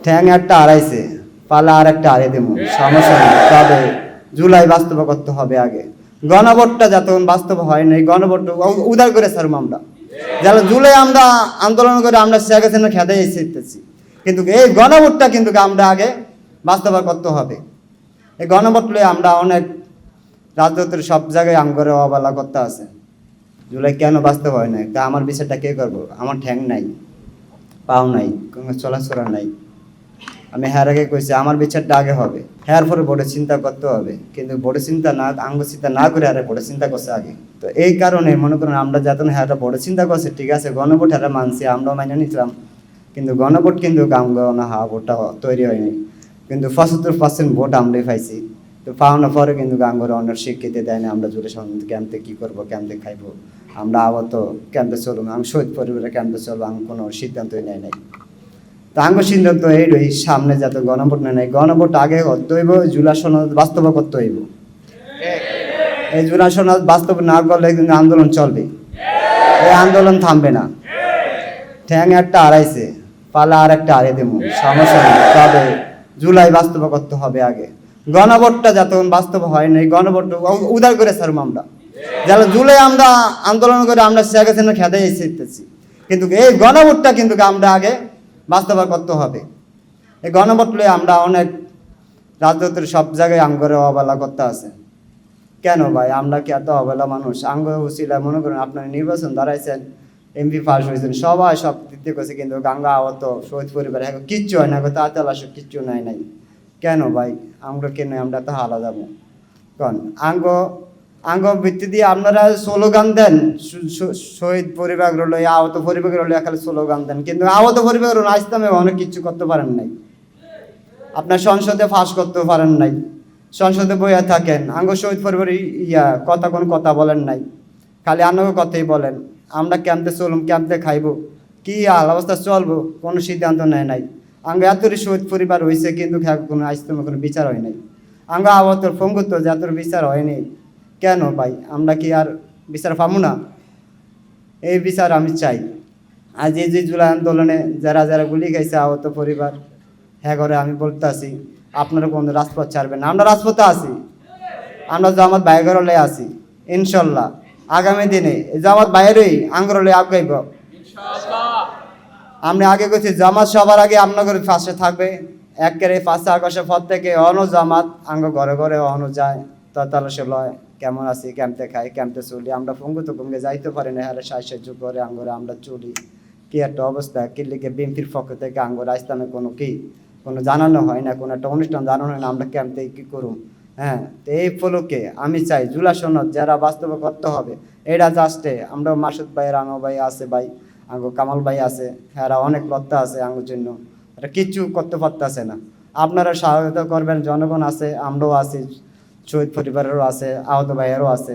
ঠ্যাং একটা আড়াইছে, পালা আর একটা আড়াই দেবো, সমস্যা নেই। তবে জুলাই বাস্তব করতে হবে আগে। গণভোটটা যতক্ষণ বাস্তব হয় নাই, গণভোট উদার করে ছাড়বো আমরা। যারা জুলাই আমরা আন্দোলন করে আমরা শেখ হাসিনা খেতে এসেছি, কিন্তু এই গণভোটটা কিন্তু আমরা আগে বাস্তবায়ন করতে হবে। এই গণভোট লয়ে আমরা অনেক রাজনীতির সব জায়গায় আমগরে অবহেলা করতে আছে। জুলাই কেন বাস্তব হয় না? তা আমার বিচারটা কে করবো? আমার ঠ্যাং নাই, পাও নাই, কোনো চলাচলা নাই। আমি হ্যার আগে কইছি আমার বিচারটা আগে হবে, হ্যার পরে বোর্ডে চিন্তা করতে হবে। কিন্তু বোর্ডে চিন্তা না, আঙ্গ চিন্তা না করে আরে বোর্ডে চিন্তা করছে আগে। তো এই কারণে মনে করেন আমরা যখন হ্যাঁ বোর্ডে চিন্তা করছে, ঠিক আছে গণভোট হ্যাঁ মানছি, আমরাও মাইনে নিলাম, কিন্তু গণভোট কিন্তু না হা ভোটটা তৈরি হয়নি। কিন্তু 75% ভোট আমরাই পাইছি। তো পাওয়ানোর পরে কিন্তু গাঙ্গরে অন্য স্বীকৃতি দেয় না। আমরা জুড়ে ক্যাম্পে কী করবো, ক্যাম্পে খাইবো, আমরা আবার তো ক্যাম্পে চলবো, আমি শহীদ পরিবারের ক্যাম্পে চলবো, আমি কোনো সিদ্ধান্তই নেয় নাই। তা আঙ্গ সিদ্ধান্ত এই সামনে যাতে গণভোট নেয়, গণভোট আগে করতে হইব, জুলাই সনদ বাস্তব করতে হইব। এই জুলাই সনদ বাস্তব না করলে কিন্তু আন্দোলন চলবে, এই আন্দোলন থামবে না। ঠ্যাং একটা আড়াইছে, পালা আর একটা আড়াই দেবো, সমস্যা নেই। তবে জুলাই বাস্তব করতে হবে আগে। গণভোটটা যতক্ষণ বাস্তব হয় নাই, গণভোট উদার করে ছাড়বো আমরা। যারা জুলাই আমরা আন্দোলন করে আমরা শেখ হাসিনা খেতে এসেছি, কিন্তু এই গণভোটটা কিন্তু আমরা আগে বাস্তবায়ন করতে হবে। এই গণভোট লয়ে আমরা অনেক রাজনীতির সব জায়গায় আমগরে অবহেলা করতে আছে। কেন ভাই? আমরা কি এত অবহেলা মানুষ? আঙ্গ ছিল মনে করেন আপনার নির্বাচন দাঁড়াইছেন, এমপি পাস হয়েছেন, সবাই সব দিতে করছে, কিন্তু গাঙ্গা আহত শহীদ পরিবার এখন কিচ্ছু হয় না, তাতে আসে কিচ্ছু নাই নাই। কেন ভাই? আমরা কেন আমরা তো হালা যাবো? কারণ আঙ্গ ভিত্তি দিয়ে আপনারা স্লোগান দেন, শহীদ পরিবার হলো, আহত পরিবার হলো, খালি স্লোগান দেন, কিন্তু আহত পরিবার হলো ইসলামে অনেক কিছু করতে পারেন নাই। আপনার সংসদে ফাঁস করতে পারেন নাই, সংসদে বইয়া থাকেন, আঙ্গ শহীদ পরিবার কথা কোনো কথা বলেন নাই, খালি আঙ্গ কথাই বলেন। আমরা ক্যাম্পে চলুম, ক্যাম্পে খাইবো, কি অবস্থা চলবো, কোনো সিদ্ধান্ত নেয় নাই। আঙ্গ এতই শহীদ পরিবার হয়েছে, কিন্তু কোনো ইসলামে কোনো বিচার হয় নাই। আঙ্গ আহতর ফঙ্গুত্ব যে এত বিচার হয়নি। কেন ভাই? আমরা কি আর বিচার পাবো না? এই বিচার আমি চাই। আজ এই যে জুলাই আন্দোলনে যারা যারা গুলি খাইছে আহত পরিবার, হ্যাঁ করে আমি বলতে আসি, আপনারা কোনো রাজপথ ছাড়বেন না। আমরা রাজপথে আছি, আমরা জামাত বাইরে আছি, ইনশাল্লাহ আগামী দিনে জামাত বাইরেই আঙ্গরলে আগাইব। আমরা আগে করছি জামাত সবার আগে আপনাদের পাশে থাকবে। একেবারে 5 আগস্টের পর থেকে জামাত আঙ্গ ঘরে ঘরে যায়, ততালসে লয়, কেমন আছি, ক্যাম্পে খাই, ক্যাম্পে চলি। আমরা ফঙ্গু তো কমকে যাইতে পারি না, হ্যাঁ সাহায্য করে আঙ্গরে আমরা চলি। কি একটা অবস্থা, কি লিখে বিএনপির পক্ষ থেকে আঙ্গর ইসলামে কোনো জানানো হয় না, কোনো একটা অনুষ্ঠান জানানো হয় না, আমরা ক্যাম্পে কি করুম। হ্যাঁ, তো এই ফলকে আমি চাই জুলাই সনদ যারা বাস্তব করতে হবে, এটা জাস্টে আমরা মাসুদ ভাই, রাঙা ভাই আছে, ভাই আঙ্গ কামাল ভাই আছে, হ্যাঁ অনেক লত্তা আছে আঙ্গুর জন্য, এটা কিচ্ছু করতে পারতেছে না। আপনারা সহায়তা করবেন, জনগণ আছে, আমরাও আছি, শহীদ পরিবারেরও আছে, আহত ভাইয়েরও আছে।